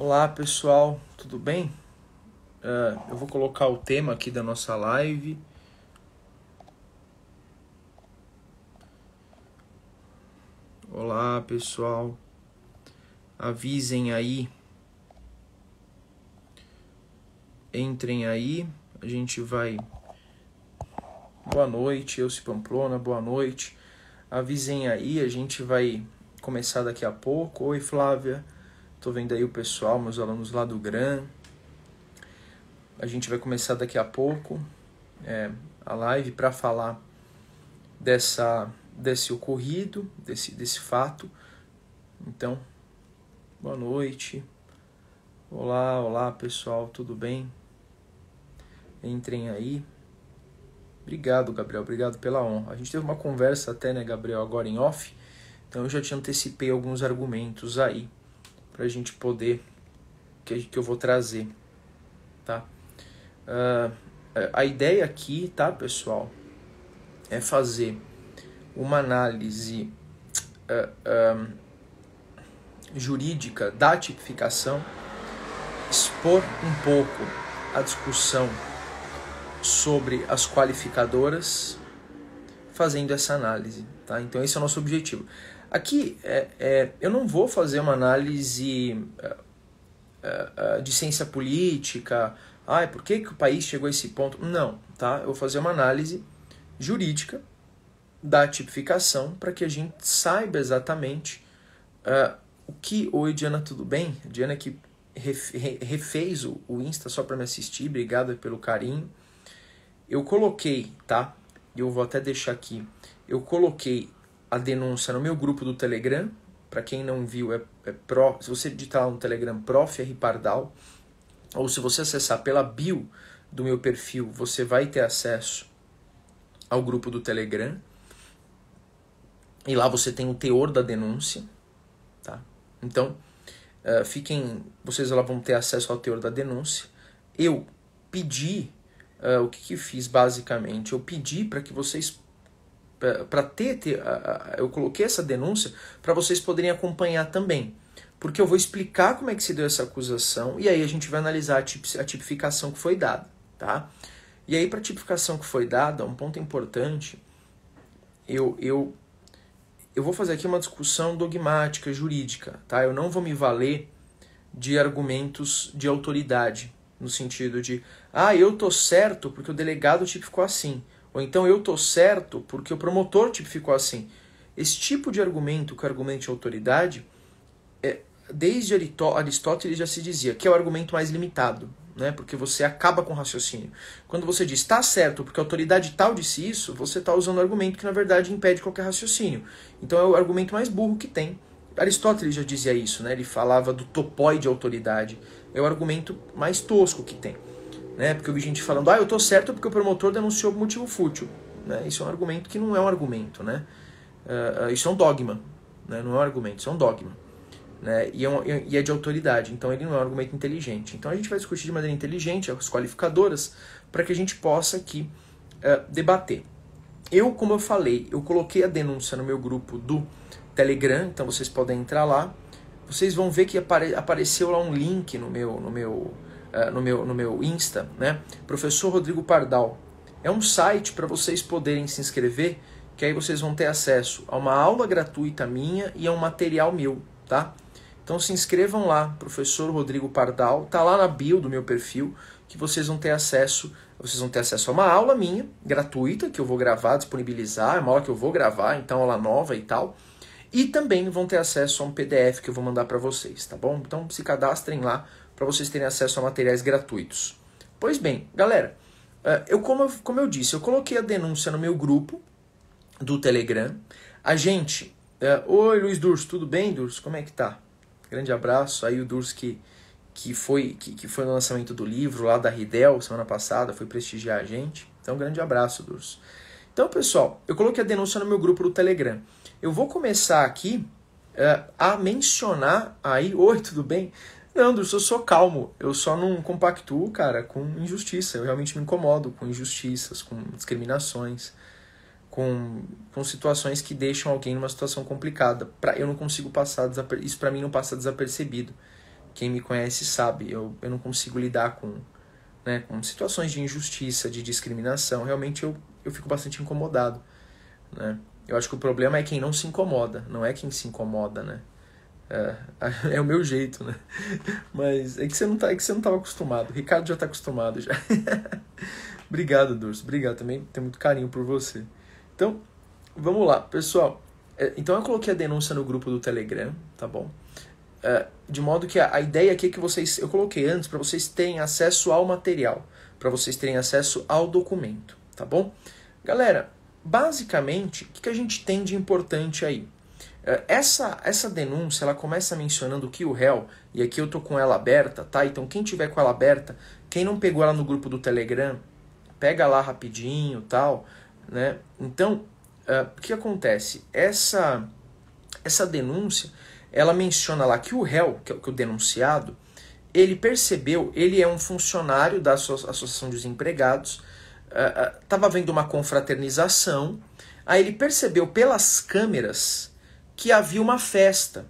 Olá pessoal, tudo bem? Eu vou colocar o tema aqui da nossa live. Olá pessoal, avisem aí, entrem aí, a gente vai... Boa noite, Elci Pamplona, boa noite. Avisem aí, a gente vai começar daqui a pouco. Oi Flávia, tô vendo aí o pessoal, meus alunos lá do GRAM. A gente vai começar daqui a pouco a live para falar desse ocorrido, desse fato. Então, boa noite. Olá pessoal, tudo bem? Entrem aí. Obrigado, Gabriel, obrigado pela honra. A gente teve uma conversa até, né, Gabriel, agora em off. Então eu já te antecipei alguns argumentos aí pra gente poder, que eu vou trazer, tá? A ideia aqui, tá, pessoal, é fazer uma análise jurídica da tipificação, expor um pouco a discussão sobre as qualificadoras, fazendo essa análise, tá? Então esse é o nosso objetivo. Aqui eu não vou fazer uma análise de ciência política, por que o país chegou a esse ponto? Não, tá? Eu vou fazer uma análise jurídica da tipificação para que a gente saiba exatamente o que... Oi, Diana, tudo bem? Diana que refez o Insta só para me assistir, obrigado pelo carinho. Eu coloquei, tá? Eu vou até deixar aqui. Eu coloquei a denúncia no meu grupo do Telegram. Para quem não viu, se você digitar lá no Telegram, Prof. R. Pardal, ou se você acessar pela bio do meu perfil, você vai ter acesso ao grupo do Telegram. E lá você tem o teor da denúncia, tá? Então, vocês lá vão ter acesso ao teor da denúncia. Eu pedi, o que fiz basicamente? Eu pedi para que vocês, eu coloquei essa denúncia para vocês poderem acompanhar também. Porque eu vou explicar como é que se deu essa acusação e aí a gente vai analisar a tipificação que foi dada, tá? E aí, para a tipificação que foi dada, um ponto importante, eu vou fazer aqui uma discussão dogmática, jurídica, tá? Eu não vou me valer de argumentos de autoridade, no sentido de, eu tô certo porque o delegado tipificou assim, ou então eu tô certo porque o promotor tipificou assim. Esse tipo de argumento, que é argumento de autoridade, desde Aristóteles já se dizia que é o argumento mais limitado, né? Porque você acaba com o raciocínio. Quando você diz está certo porque a autoridade tal disse isso, você está usando um argumento que na verdade impede qualquer raciocínio. Então é o argumento mais burro que tem. Aristóteles já dizia isso, né? Ele falava do topoi de autoridade. É o argumento mais tosco que tem, né? Porque eu vi gente falando, eu tô certo porque o promotor denunciou por motivo fútil, né? Isso é um argumento que não é um argumento, né? Isso é um dogma, né? Não é um argumento, isso é um dogma, né? E é de autoridade, então ele não é um argumento inteligente. Então a gente vai discutir de maneira inteligente as qualificadoras para que a gente possa aqui debater. Como eu falei, eu coloquei a denúncia no meu grupo do Telegram, então vocês podem entrar lá. Vocês vão ver que apareceu lá um link no meu Insta, né? Professor Rodrigo Pardal. É um site para vocês poderem se inscrever, que aí vocês vão ter acesso a uma aula gratuita minha e a um material meu, tá? Então se inscrevam lá, Professor Rodrigo Pardal, tá lá na bio do meu perfil, que vocês vão ter acesso a uma aula minha, gratuita, que eu vou gravar, disponibilizar, é uma aula que eu vou gravar, então aula nova e tal. E também vão ter acesso a um PDF que eu vou mandar para vocês, tá bom? Então se cadastrem lá para vocês terem acesso a materiais gratuitos. Pois bem, galera, como eu disse, eu coloquei a denúncia no meu grupo do Telegram. A gente... Oi, Luiz Durso, tudo bem, Durso? Como é que tá? Grande abraço. Aí o Durso que foi no lançamento do livro lá da Ridel, semana passada, foi prestigiar a gente. Então, grande abraço, Durso. Então, pessoal, eu coloquei a denúncia no meu grupo do Telegram. Eu vou começar aqui a mencionar aí... Oi, tudo bem? Não, Durso, eu sou calmo. Eu só não compactuo, cara, com injustiça. Eu realmente me incomodo com injustiças, com discriminações, com situações que deixam alguém numa situação complicada. Eu não consigo passar isso para mim não passa desapercebido. Quem me conhece sabe, eu não consigo lidar com, né, com situações de injustiça, de discriminação. Realmente eu fico bastante incomodado, né? Eu acho que o problema é quem não se incomoda, não é quem se incomoda, né? É o meu jeito, né? Mas é que você não estava acostumado. O Ricardo já está acostumado já. Obrigado, Durso. Obrigado. Também tenho muito carinho por você. Então, vamos lá, pessoal. Então eu coloquei a denúncia no grupo do Telegram, tá bom? De modo que a ideia aqui é que eu coloquei antes para vocês terem acesso ao material, para vocês terem acesso ao documento, tá bom? Galera, basicamente, o que a gente tem de importante aí? Essa denúncia, ela começa mencionando que o réu, e aqui eu tô com ela aberta, tá? Então quem tiver com ela aberta, quem não pegou ela no grupo do Telegram, pega lá rapidinho, tal, né? Então, o que acontece? Essa denúncia, ela menciona lá que o réu, que é o denunciado, ele percebeu, ele é um funcionário da Associação dos Empregados, estava havendo uma confraternização, aí ele percebeu pelas câmeras que havia uma festa,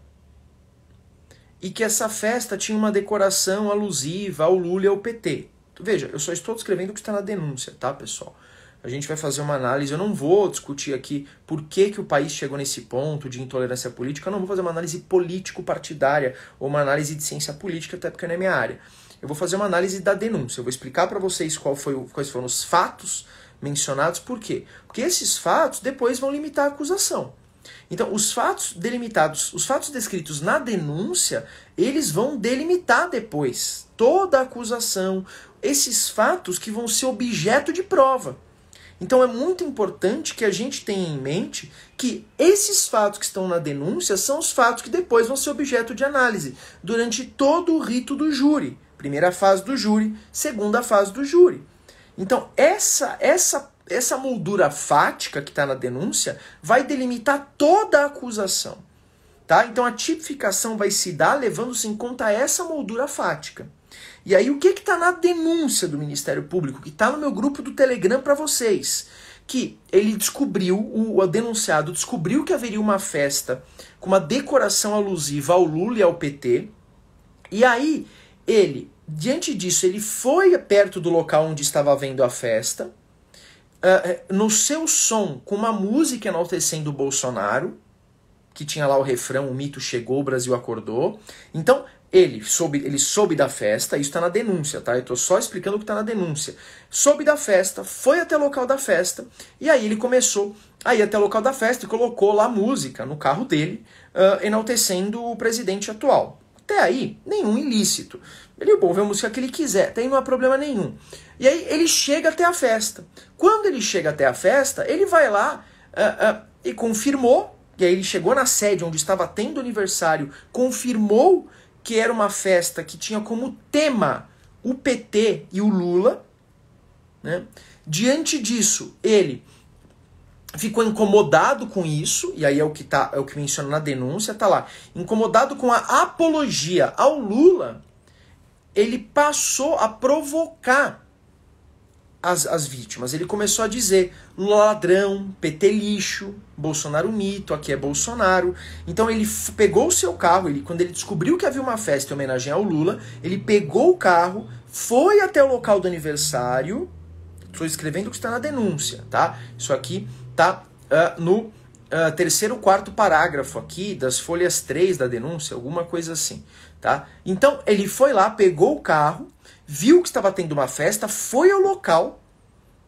e que essa festa tinha uma decoração alusiva ao Lula e ao PT. Veja, eu só estou descrevendo o que está na denúncia, tá, pessoal? A gente vai fazer uma análise, eu não vou discutir aqui por que o país chegou nesse ponto de intolerância política, eu não vou fazer uma análise político-partidária ou uma análise de ciência política, até porque não é minha área. Eu vou fazer uma análise da denúncia, eu vou explicar para vocês quais foram os fatos mencionados, por quê? Porque esses fatos depois vão limitar a acusação. Então, os fatos delimitados, os fatos descritos na denúncia, eles vão delimitar depois toda a acusação, esses fatos que vão ser objeto de prova. Então é muito importante que a gente tenha em mente que esses fatos que estão na denúncia são os fatos que depois vão ser objeto de análise durante todo o rito do júri. Primeira fase do júri, segunda fase do júri. Então essa moldura fática que está na denúncia vai delimitar toda a acusação. Tá? Então a tipificação vai se dar levando-se em conta essa moldura fática. E aí o que está na denúncia do Ministério Público, que está no meu grupo do Telegram para vocês? Que ele descobriu, o denunciado descobriu que haveria uma festa com uma decoração alusiva ao Lula e ao PT. E aí ele, diante disso, ele foi perto do local onde estava havendo a festa, no seu som, com uma música enaltecendo o Bolsonaro, que tinha lá o refrão, o mito chegou, o Brasil acordou. Então, ele soube da festa, isso está na denúncia, tá? Eu estou só explicando o que está na denúncia. Soube da festa, foi até o local da festa, e aí ele começou a ir até o local da festa e colocou lá música no carro dele, enaltecendo o presidente atual. Até aí, nenhum ilícito. Ele ouve a música que ele quiser, até aí não há problema nenhum. E aí ele chega até a festa. Quando ele chega até a festa, ele vai lá e confirmou, e aí ele chegou na sede onde estava tendo aniversário, confirmou que era uma festa que tinha como tema o PT e o Lula, né? Diante disso, ele ficou incomodado com isso, e aí é o que menciona na denúncia, tá lá. Incomodado com a apologia ao Lula, ele passou a provocar as vítimas. Ele começou a dizer Lula ladrão, PT lixo, Bolsonaro mito, aqui é Bolsonaro. Então ele pegou o seu carro, quando ele descobriu que havia uma festa em homenagem ao Lula, ele pegou o carro, foi até o local do aniversário. Estou escrevendo o que está na denúncia, tá? Isso aqui tá no terceiro, quarto parágrafo aqui das folhas 3 da denúncia, alguma coisa assim, tá? Então ele foi lá, pegou o carro, viu que estava tendo uma festa, foi ao local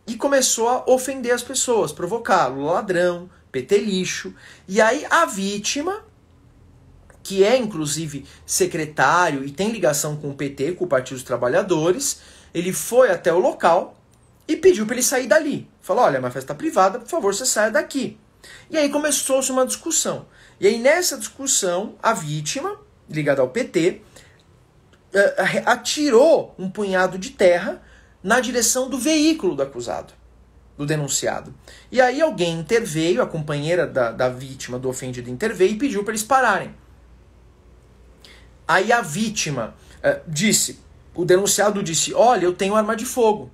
e começou a ofender as pessoas, provocar Lula ladrão, PT lixo. E aí a vítima, que é inclusive secretário e tem ligação com o PT, com o Partido dos Trabalhadores, ele foi até o local e pediu para ele sair dali. Falou, olha, é uma festa privada, por favor, você saia daqui. E aí começou-se uma discussão. E aí nessa discussão, a vítima, ligada ao PT, atirou um punhado de terra na direção do veículo do acusado, do denunciado. E aí alguém interveio, a companheira da vítima, do ofendido, interveio e pediu para eles pararem. Aí a vítima disse, o denunciado disse, olha, eu tenho arma de fogo.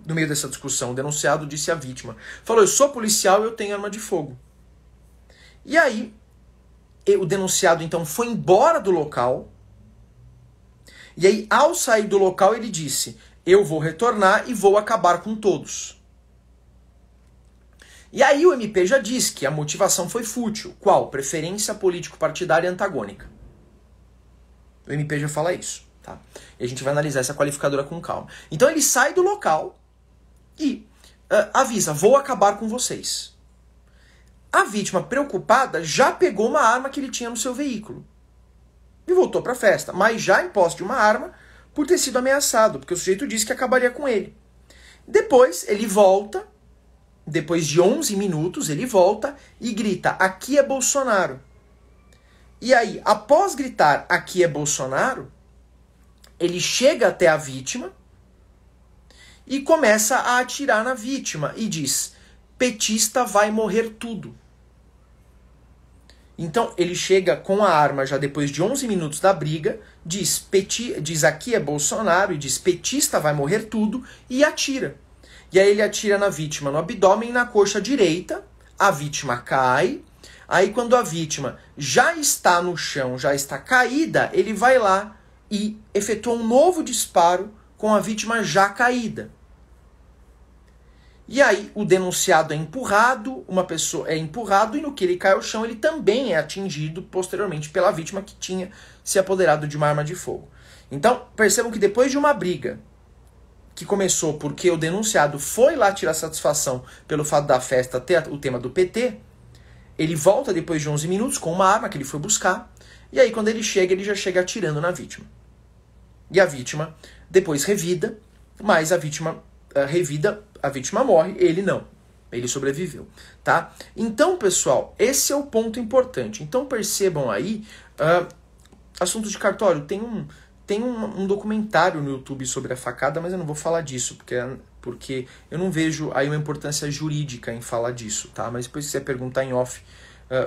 No meio dessa discussão, o denunciado disse à vítima, falou, eu sou policial e eu tenho arma de fogo. E aí o denunciado então foi embora do local. E aí, ao sair do local, ele disse: eu vou retornar e vou acabar com todos. E aí o MP já diz que a motivação foi fútil. Qual? Preferência político-partidária antagônica. O MP já fala isso, tá? E a gente vai analisar essa qualificadora com calma. Então ele sai do local e avisa: vou acabar com vocês. A vítima, preocupada, já pegou uma arma que ele tinha no seu veículo e voltou para a festa, mas já em posse de uma arma por ter sido ameaçado, porque o sujeito disse que acabaria com ele. Depois ele volta, depois de 11 minutos, ele volta e grita: aqui é Bolsonaro. E aí, após gritar aqui é Bolsonaro, ele chega até a vítima e começa a atirar na vítima e diz: petista vai morrer tudo. Então ele chega com a arma já depois de 11 minutos da briga, diz aqui é Bolsonaro e diz petista vai morrer tudo e atira. E aí ele atira na vítima no abdômen e na coxa direita, a vítima cai. Aí quando a vítima já está no chão, já está caída, ele vai lá e efetua um novo disparo com a vítima já caída. E aí o denunciado é empurrado, uma pessoa é empurrado e no que ele cai ao chão ele também é atingido posteriormente pela vítima que tinha se apoderado de uma arma de fogo. Então percebam que depois de uma briga que começou porque o denunciado foi lá tirar satisfação pelo fato da festa ter o tema do PT, ele volta depois de 11 minutos com uma arma que ele foi buscar, e aí quando ele chega, ele já chega atirando na vítima. E a vítima depois revida, mas a vítima revida, a vítima morre, ele não. Ele sobreviveu, tá? Então, pessoal, esse é o ponto importante. Então percebam aí, assunto de cartório, tem um documentário no YouTube sobre a facada, mas eu não vou falar disso, porque eu não vejo aí uma importância jurídica em falar disso, tá? Mas depois se você perguntar em off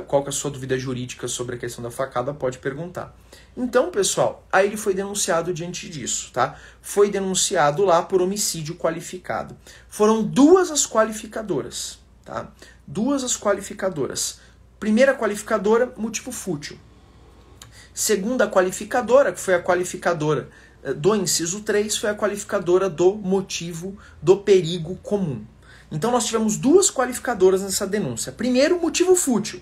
qual que é a sua dúvida jurídica sobre a questão da facada, pode perguntar. Então, pessoal, aí ele foi denunciado diante disso, tá? Foi denunciado lá por homicídio qualificado. Foram duas as qualificadoras, tá? Duas as qualificadoras. Primeira qualificadora, motivo fútil. Segunda qualificadora, que foi a qualificadora do inciso 3, foi a qualificadora do motivo do perigo comum. Então nós tivemos duas qualificadoras nessa denúncia. Primeiro, motivo fútil.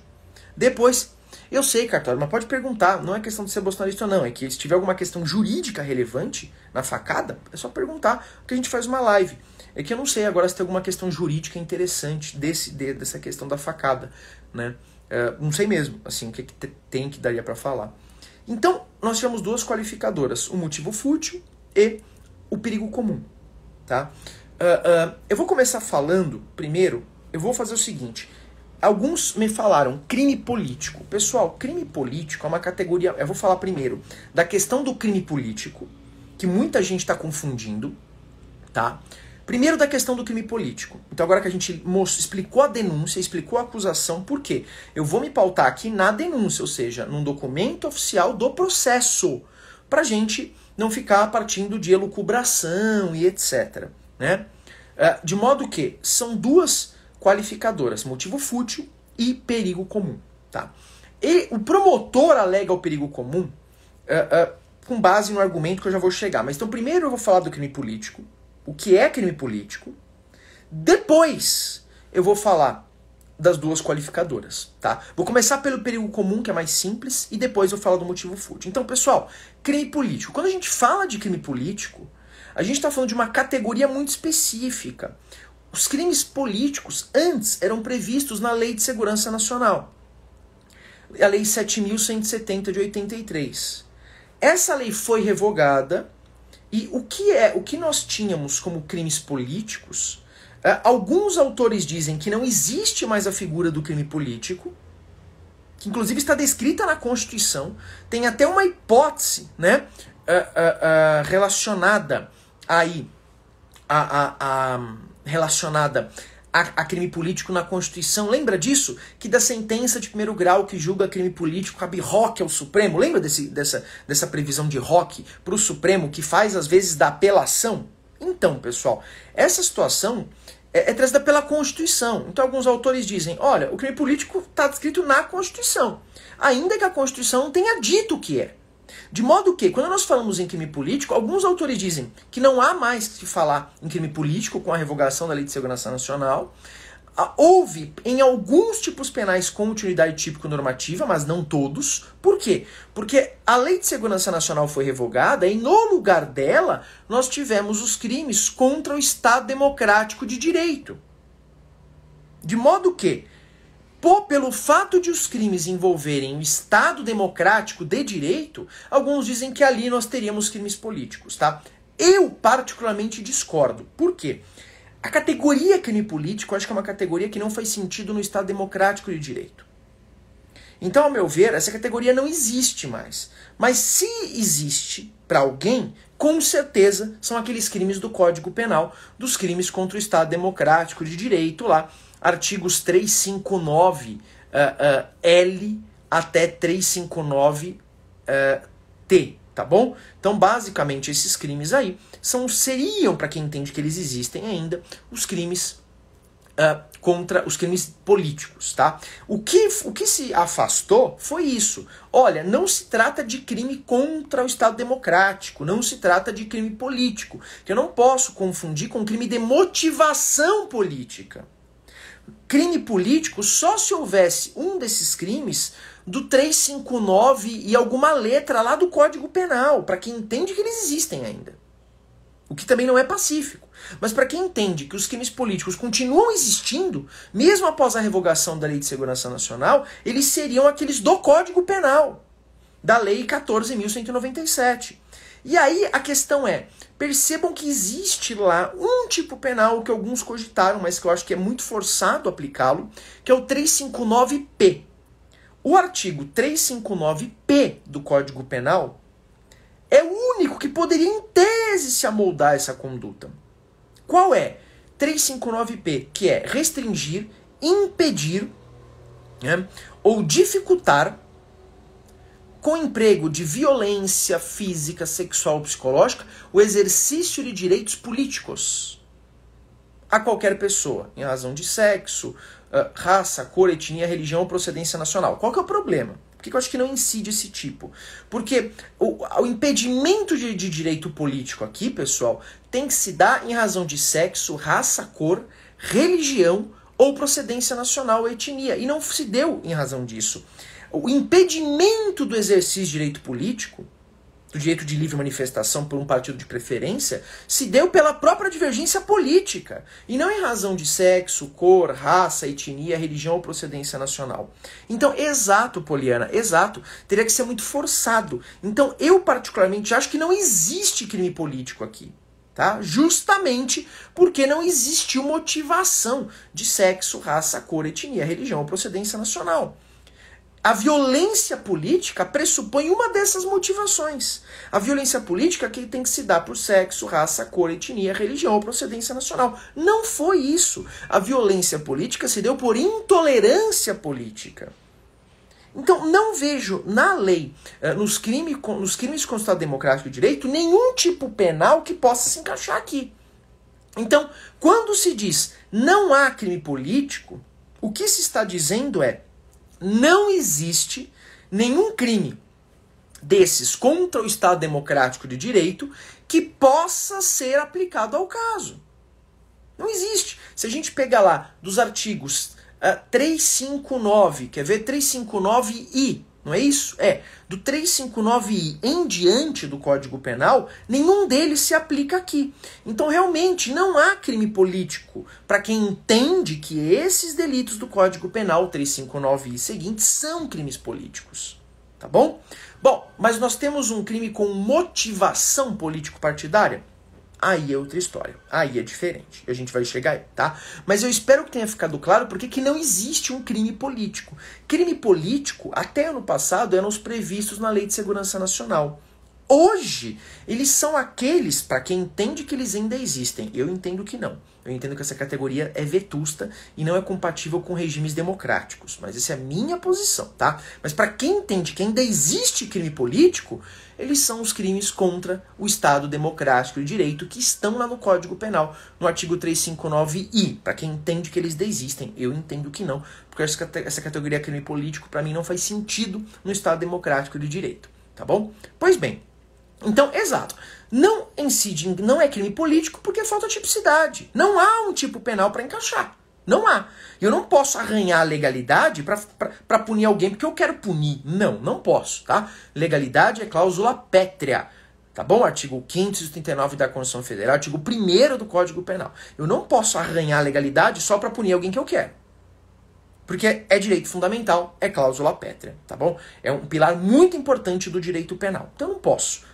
Depois, eu sei, cartório, mas pode perguntar, não é questão de ser bolsonarista ou não, é que se tiver alguma questão jurídica relevante na facada, é só perguntar, porque a gente faz uma live. É que eu não sei agora se tem alguma questão jurídica interessante dessa questão da facada, né? Não sei mesmo, assim, o que tem que daria para falar. Então, nós tivemos duas qualificadoras, o motivo fútil e o perigo comum, tá? Eu vou começar falando, primeiro, eu vou fazer o seguinte. Alguns me falaram crime político. Pessoal, crime político é uma categoria... Eu vou falar primeiro da questão do crime político, que muita gente está confundindo, tá? Primeiro da questão do crime político. Então agora que a gente explicou a denúncia, explicou a acusação, por quê? Eu vou me pautar aqui na denúncia, ou seja, num documento oficial do processo, pra gente não ficar partindo de elucubração e etc., né? De modo que são duas qualificadoras, motivo fútil e perigo comum, tá? E o promotor alega o perigo comum com base no argumento que eu já vou chegar. Mas então primeiro eu vou falar do crime político, o que é crime político. Depois eu vou falar das duas qualificadoras, tá? Vou começar pelo perigo comum, que é mais simples, e depois eu falo do motivo fútil. Então, pessoal, crime político. Quando a gente fala de crime político, a gente está falando de uma categoria muito específica. Os crimes políticos antes eram previstos na Lei de Segurança Nacional, a Lei 7.170 de 83. Essa lei foi revogada e o que nós tínhamos como crimes políticos, alguns autores dizem que não existe mais a figura do crime político, que inclusive está descrita na Constituição, tem até uma hipótese, né, relacionada aí relacionada a crime político na Constituição. Lembra disso? Que da sentença de primeiro grau que julga crime político cabe Roque ao Supremo. Lembra dessa previsão de Roque para o Supremo que faz às vezes da apelação? Então, pessoal, essa situação é trazida pela Constituição. Então alguns autores dizem, olha, o crime político está descrito na Constituição, ainda que a Constituição não tenha dito o que é. De modo que, quando nós falamos em crime político, alguns autores dizem que não há mais que falar em crime político com a revogação da Lei de Segurança Nacional. Houve em alguns tipos penais continuidade típico-normativa, mas não todos. Por quê? Porque a Lei de Segurança Nacional foi revogada e no lugar dela nós tivemos os crimes contra o Estado Democrático de Direito. De modo que, pelo fato de os crimes envolverem o Estado Democrático de Direito, alguns dizem que ali nós teríamos crimes políticos, tá? Eu particularmente discordo. Por quê? A categoria crime político, eu acho que é uma categoria que não faz sentido no Estado Democrático de Direito. Então, ao meu ver, essa categoria não existe mais. Mas se existe para alguém, com certeza são aqueles crimes do Código Penal, dos crimes contra o Estado Democrático de Direito, lá, artigos 359 L até 359 T. Tá bom? Então, basicamente, esses crimes aí seriam, para quem entende que eles existem ainda, os crimes contra os crimes políticos, tá? O que se afastou foi isso. Olha, não se trata de crime contra o Estado Democrático, não se trata de crime político, que eu não posso confundir com crime de motivação política. Crime político só se houvesse um desses crimes do 359 e alguma letra lá do Código Penal, para quem entende que eles existem ainda. O que também não é pacífico. Mas para quem entende que os crimes políticos continuam existindo, mesmo após a revogação da Lei de Segurança Nacional, eles seriam aqueles do Código Penal, da Lei 14.197. E aí a questão é, percebam que existe lá um tipo penal que alguns cogitaram, mas que eu acho que é muito forçado aplicá-lo, que é o 359P. O artigo 359P do Código Penal é o único que poderia, em tese, se amoldar essa conduta. Qual é? 359P, que é restringir, impedir, né, ou dificultar com emprego de violência física, sexual ou psicológica o exercício de direitos políticos a qualquer pessoa, em razão de sexo, raça, cor, etnia, religião ou procedência nacional. Qual que é o problema? Por que eu acho que não incide esse tipo? Porque o impedimento de direito político aqui, pessoal, tem que se dar em razão de sexo, raça, cor, religião ou procedência nacional ou etnia. E não se deu em razão disso. O impedimento do exercício de direito político, do direito de livre manifestação por um partido de preferência, se deu pela própria divergência política, e não em razão de sexo, cor, raça, etnia, religião ou procedência nacional. Então, exato, Poliana, exato, teria que ser muito forçado. Então, eu particularmente acho que não existe crime político aqui, tá? Justamente porque não existiu motivação de sexo, raça, cor, etnia, religião ou procedência nacional. A violência política pressupõe uma dessas motivações. A violência política que tem que se dar por sexo, raça, cor, etnia, religião ou procedência nacional. Não foi isso. A violência política se deu por intolerância política. Então, não vejo na lei, nos crimes contra o Estado Democrático de Direito, nenhum tipo penal que possa se encaixar aqui. Então, quando se diz não há crime político, o que se está dizendo é não existe nenhum crime desses contra o Estado Democrático de Direito que possa ser aplicado ao caso. Não existe. Se a gente pegar lá dos artigos 359, quer ver? 359I, não é isso? Do 359I em diante do Código Penal, nenhum deles se aplica aqui. Então, realmente, não há crime político para quem entende que esses delitos do Código Penal, 359I e seguintes, são crimes políticos. Tá bom? Bom, mas nós temos um crime com motivação político-partidária? Aí é outra história. Aí é diferente. A gente vai chegar aí, tá? Mas eu espero que tenha ficado claro porque que não existe um crime político. Crime político, até ano passado, eram os previstos na Lei de Segurança Nacional. hoje, eles são aqueles para quem entende que eles ainda existem. Eu entendo que não. Eu entendo que essa categoria é vetusta e não é compatível com regimes democráticos. Mas essa é a minha posição, tá? Mas para quem entende que ainda existe crime político, eles são os crimes contra o Estado Democrático e Direito que estão lá no Código Penal, no artigo 359-I. Para quem entende que eles ainda existem, eu entendo que não, porque essa categoria crime político para mim não faz sentido no Estado Democrático e de Direito, tá bom? Pois bem, então, exato. Não é crime político porque falta tipicidade. Não há um tipo penal para encaixar. Não há. Eu não posso arranhar a legalidade para punir alguém porque eu quero punir. Não posso, tá? Legalidade é cláusula pétrea. Tá bom? Artigo 539 da Constituição Federal, artigo 1º do Código Penal. Eu não posso arranhar a legalidade só para punir alguém que eu quero. Porque é direito fundamental, é cláusula pétrea, tá bom? É um pilar muito importante do direito penal. Então eu não posso.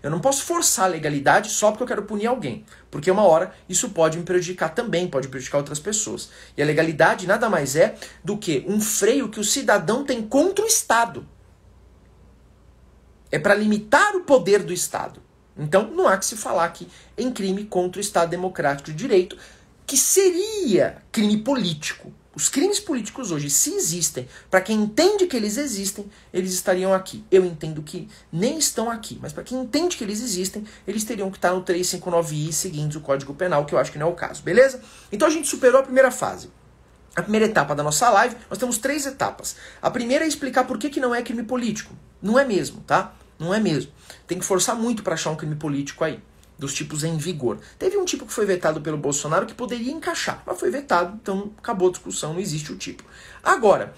Eu não posso forçar a legalidade só porque eu quero punir alguém. Porque uma hora isso pode me prejudicar também, pode prejudicar outras pessoas. E a legalidade nada mais é do que um freio que o cidadão tem contra o Estado. É para limitar o poder do Estado. Então não há que se falar aqui em crime contra o Estado Democrático de Direito, que seria crime político. Os crimes políticos hoje, se existem, para quem entende que eles existem, eles estariam aqui. Eu entendo que nem estão aqui, mas para quem entende que eles existem, eles teriam que estar no 359I seguintes do Código Penal, que eu acho que não é o caso, beleza? Então a gente superou a primeira fase. A primeira etapa da nossa live, nós temos 3 etapas. A primeira é explicar por que não é crime político. Não é mesmo, tá? Não é mesmo. Tem que forçar muito para achar um crime político aí, dos tipos em vigor. Teve um tipo que foi vetado pelo Bolsonaro que poderia encaixar, mas foi vetado, então acabou a discussão, não existe o tipo. Agora,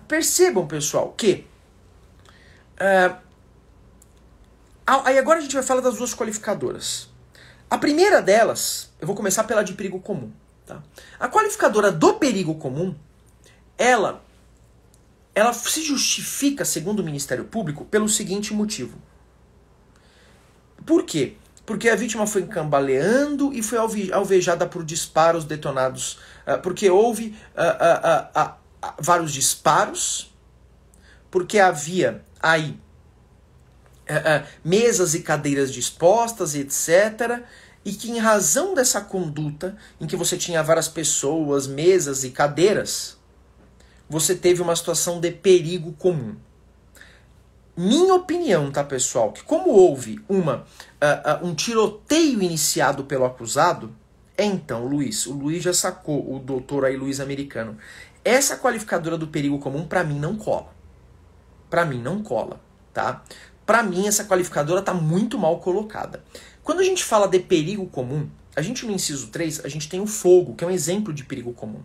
percebam, pessoal, que... aí agora a gente vai falar das 2 qualificadoras. A primeira delas, eu vou começar pela de perigo comum. Tá? A qualificadora do perigo comum, ela se justifica, segundo o Ministério Público, pelo seguinte motivo. Por quê? Porque a vítima foi cambaleando e foi alvejada por disparos detonados. Porque houve vários disparos, porque havia aí mesas e cadeiras dispostas, etc. E que em razão dessa conduta, em que você tinha várias pessoas, mesas e cadeiras, você teve uma situação de perigo comum. Minha opinião, tá, pessoal, que como houve um tiroteio iniciado pelo acusado, então, o Luiz já sacou, o doutor aí, Luiz americano, essa qualificadora do perigo comum, pra mim, não cola. Pra mim, não cola, tá? Pra mim, essa qualificadora tá muito mal colocada. Quando a gente fala de perigo comum, a gente no inciso 3, a gente tem o fogo, que é um exemplo de perigo comum.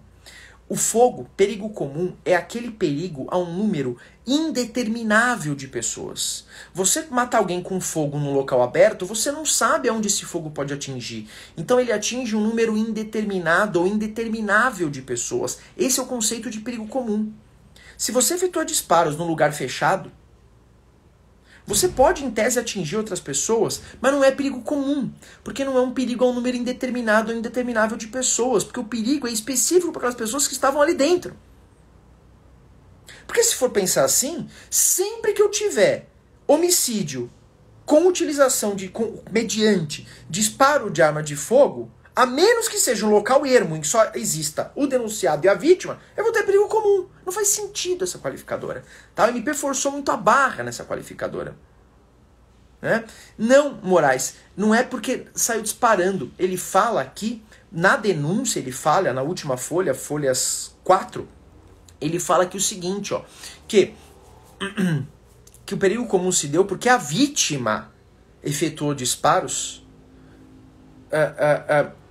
O fogo, perigo comum, é aquele perigo a um número indeterminável de pessoas. Você matar alguém com fogo num local aberto, você não sabe aonde esse fogo pode atingir. Então ele atinge um número indeterminado ou indeterminável de pessoas. Esse é o conceito de perigo comum. Se você efetua disparos num lugar fechado, você pode, em tese, atingir outras pessoas, mas não é perigo comum, porque não é um perigo a um número indeterminado ou indeterminável de pessoas, porque o perigo é específico para aquelas pessoas que estavam ali dentro. Porque se for pensar assim, sempre que eu tiver homicídio com utilização mediante disparo de arma de fogo, a menos que seja um local ermo em que só exista o denunciado e a vítima, eu vou ter perigo comum. Não faz sentido essa qualificadora. Tá? O MP forçou muito a barra nessa qualificadora. Né? Não, Moraes, não é porque saiu disparando. Ele fala aqui, na denúncia, ele fala, na última folha, folhas 4, ele fala aqui o seguinte, ó, que o perigo comum se deu porque a vítima efetuou disparos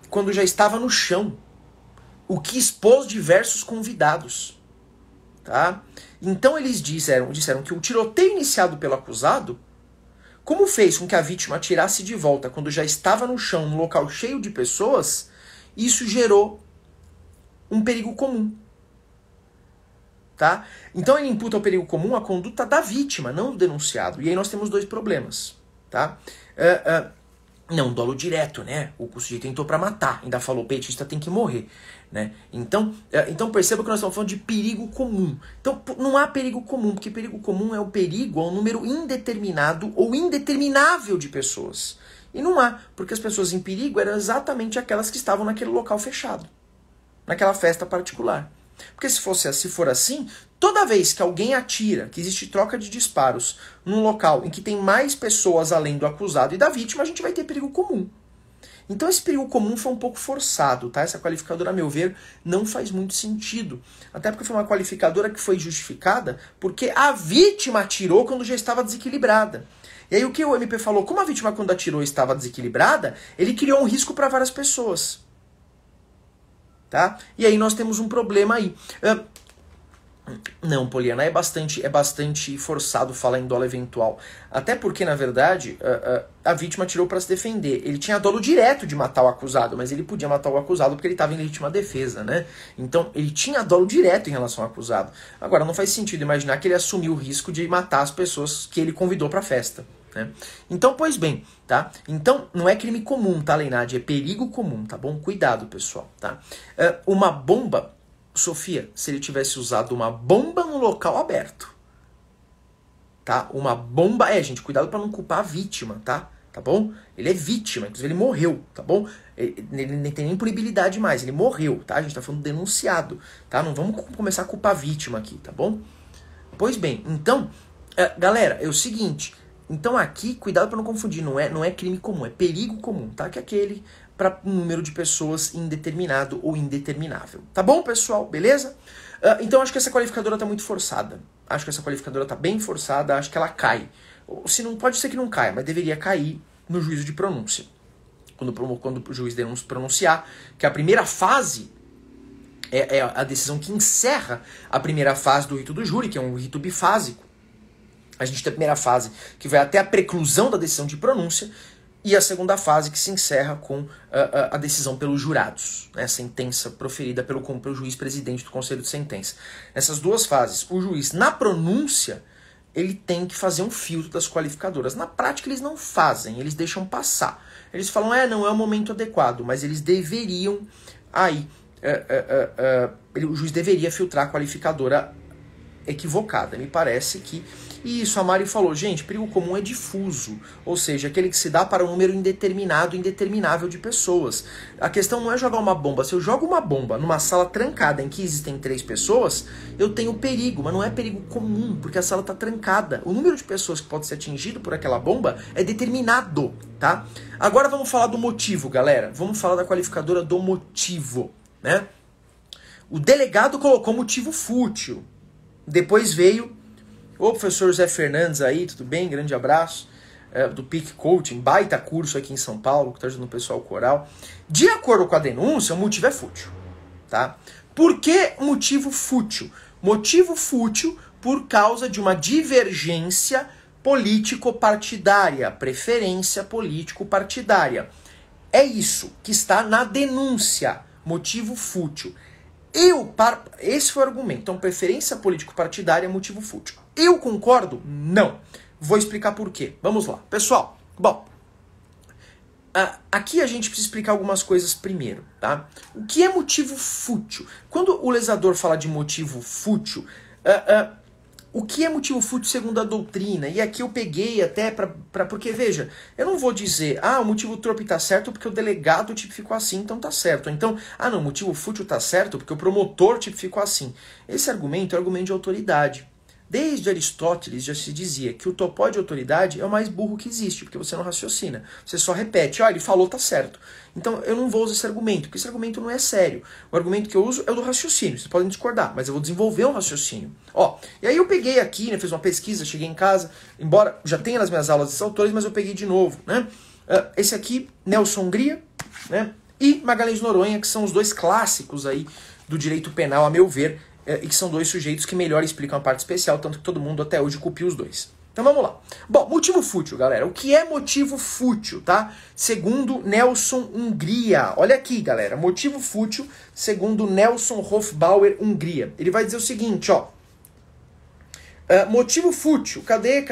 quando já estava no chão, o que expôs diversos convidados. Tá? Então eles disseram que o tiroteio iniciado pelo acusado, como fez com que a vítima atirasse de volta quando já estava no chão, num local cheio de pessoas, isso gerou um perigo comum. Tá? Então ele imputa ao perigo comum a conduta da vítima, não do denunciado. E aí nós temos 2 problemas. Tá? Não, dolo direto, né? O sujeito tentou para matar, ainda falou, o petista tem que morrer, né? Então perceba que nós estamos falando de perigo comum. Então não há perigo comum, porque perigo comum é o perigo a um número indeterminado ou indeterminável de pessoas. E não há, porque as pessoas em perigo eram exatamente aquelas que estavam naquele local fechado, naquela festa particular. Porque se for assim, toda vez que alguém atira, que existe troca de disparos num local em que tem mais pessoas além do acusado e da vítima, a gente vai ter perigo comum. Então esse perigo comum foi um pouco forçado, tá? Essa qualificadora, a meu ver, não faz muito sentido. Até porque foi uma qualificadora que foi justificada porque a vítima atirou quando já estava desequilibrada. E aí o que o MP falou? Como a vítima quando atirou estava desequilibrada, ele criou um risco para várias pessoas. Tá? E aí nós temos um problema aí. Não, Poliana, é bastante forçado falar em dolo eventual. Até porque, na verdade, a vítima atirou para se defender. Ele tinha dolo direto de matar o acusado, mas ele podia matar o acusado porque ele estava em legítima defesa, né? Então, ele tinha dolo direto em relação ao acusado. Agora, não faz sentido imaginar que ele assumiu o risco de matar as pessoas que ele convidou para a festa. Né? Então, pois bem, tá? Então, não é crime comum, tá, Leinade? É perigo comum, tá bom? Cuidado, pessoal, tá? Uma bomba, Sofia, se ele tivesse usado uma bomba no local aberto, tá? Uma bomba, gente, cuidado para não culpar a vítima, tá? Tá bom? Ele é vítima, inclusive ele morreu, tá bom? Ele nem tem nem punibilidade mais, ele morreu, tá? A gente tá falando denunciado, tá? Não vamos começar a culpar a vítima aqui, tá bom? Pois bem, então, galera, é o seguinte... Então aqui, cuidado para não confundir, não é crime comum, é perigo comum, tá? Que é aquele para um número de pessoas indeterminado ou indeterminável. Tá bom, pessoal? Beleza? Então acho que essa qualificadora tá muito forçada. Acho que essa qualificadora tá bem forçada, acho que ela cai. Se não, pode ser que não caia, mas deveria cair no juízo de pronúncia. Quando o juiz pronunciar que a primeira fase é a decisão que encerra a primeira fase do rito do júri, que é um rito bifásico. A gente tem a primeira fase, que vai até a preclusão da decisão de pronúncia, e a segunda fase, que se encerra com a decisão pelos jurados, né? A sentença proferida pelo juiz presidente do Conselho de Sentença. Nessas duas fases, o juiz, na pronúncia, ele tem que fazer um filtro das qualificadoras. Na prática, eles não fazem, eles deixam passar. Eles falam, não é o momento adequado, mas eles deveriam, o juiz deveria filtrar a qualificadora equivocada. Me parece que... E isso, a Mari falou, gente, perigo comum é difuso, ou seja, aquele que se dá para um número indeterminado, indeterminável de pessoas. A questão não é jogar uma bomba. Se eu jogo uma bomba numa sala trancada em que existem 3 pessoas, eu tenho perigo, mas não é perigo comum, porque a sala está trancada. O número de pessoas que pode ser atingido por aquela bomba é determinado, tá? Agora vamos falar do motivo, galera. Vamos falar da qualificadora do motivo, né? O delegado colocou motivo fútil. Depois veio o professor Zé Fernandes aí, tudo bem? Grande abraço. Do PIC Coaching, baita curso aqui em São Paulo, que está ajudando o pessoal coral. De acordo com a denúncia, o motivo é fútil. Tá? Por que motivo fútil? Motivo fútil por causa de uma divergência político-partidária, preferência político-partidária. É isso que está na denúncia, motivo fútil. Esse foi o argumento. Então, preferência político-partidária é motivo fútil. Eu concordo? Não. Vou explicar por quê. Vamos lá. Pessoal, bom, aqui a gente precisa explicar algumas coisas primeiro, tá? O que é motivo fútil? Quando o legislador fala de motivo fútil, o que é motivo fútil segundo a doutrina? E aqui eu peguei até porque, veja, eu não vou dizer, o motivo torpe tá certo porque o delegado tipificou assim, então tá certo. Então, não, o motivo fútil tá certo porque o promotor tipificou assim. Esse argumento é argumento de autoridade. Desde Aristóteles já se dizia que o topóide de autoridade é o mais burro que existe, porque você não raciocina. Você só repete, ele falou, tá certo. Então eu não vou usar esse argumento, porque esse argumento não é sério. O argumento que eu uso é o do raciocínio. Vocês podem discordar, mas eu vou desenvolver um raciocínio. E aí eu peguei aqui, fiz uma pesquisa, cheguei em casa, embora já tenha nas minhas aulas esses autores, mas eu peguei de novo, né? Esse aqui, Nelson Hungria, né? E Magalhães de Noronha, que são os dois clássicos aí do direito penal, a meu ver, e que são dois sujeitos que melhor explicam a parte especial, tanto que todo mundo até hoje copia os dois. Então vamos lá. Bom, motivo fútil, galera. O que é motivo fútil, tá? Segundo Nelson Hungria. Olha aqui, galera. Motivo fútil, segundo Nelson Hofbauer Hungria. Ele vai dizer o seguinte, motivo fútil. Cadê?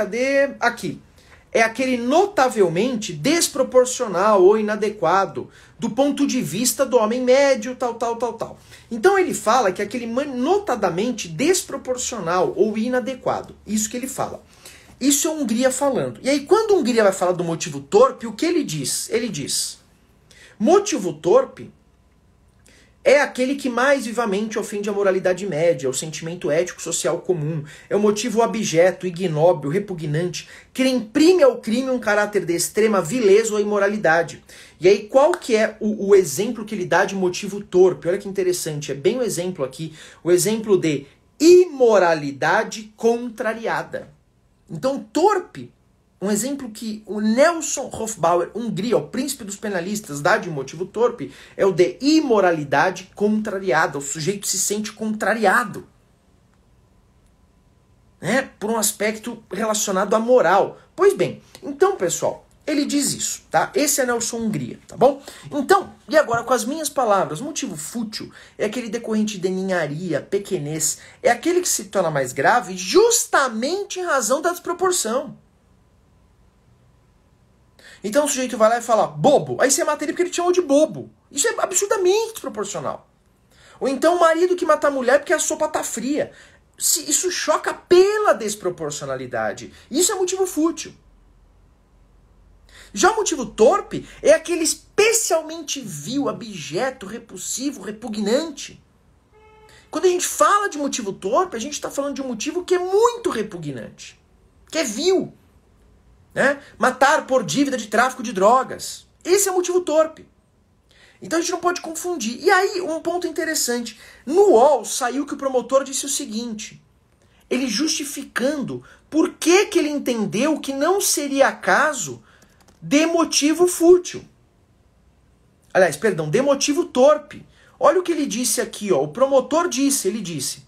Aqui. é aquele notavelmente desproporcional ou inadequado do ponto de vista do homem médio, tal. Então ele fala que é aquele notadamente desproporcional ou inadequado. Isso que ele fala. Isso é Hungria falando. E aí quando Hungria vai falar do motivo torpe, o que ele diz? Ele diz: motivo torpe é aquele que mais vivamente ofende a moralidade média, o sentimento ético-social comum. É o motivo abjeto, ignóbil, repugnante, que imprime ao crime um caráter de extrema vileza ou imoralidade. E aí, qual que é o exemplo que ele dá de motivo torpe? Olha que interessante, é bem o exemplo aqui, o exemplo de imoralidade contrariada. Então, torpe, um exemplo que o Nelson Hofbauer, Hungria, o príncipe dos penalistas, dá de motivo torpe, é o de imoralidade contrariada. O sujeito se sente contrariado, né, por um aspecto relacionado à moral. Pois bem, então, pessoal, ele diz isso, tá? Esse é Nelson Hungria, tá bom? Então, e agora com as minhas palavras, motivo fútil é aquele decorrente de ninharia, pequenez, é aquele que se torna mais grave justamente em razão da desproporção. Então o sujeito vai lá e fala, bobo. Aí você mata ele porque ele te chamou de bobo. Isso é absurdamente desproporcional. Ou então o marido que mata a mulher porque a sopa tá fria. Isso choca pela desproporcionalidade. Isso é motivo fútil. Já o motivo torpe é aquele especialmente vil, abjeto, repulsivo, repugnante. Quando a gente fala de motivo torpe, a gente está falando de um motivo que é muito repugnante. Que é vil. Né? Matar por dívida de tráfico de drogas. Esse é o motivo torpe. Então a gente não pode confundir. E aí, um ponto interessante. No UOL saiu que o promotor disse o seguinte. Ele justificando por que ele entendeu que não seria caso de motivo fútil. Aliás, perdão, de motivo torpe. Olha o que ele disse aqui, ó. O promotor disse, ele disse.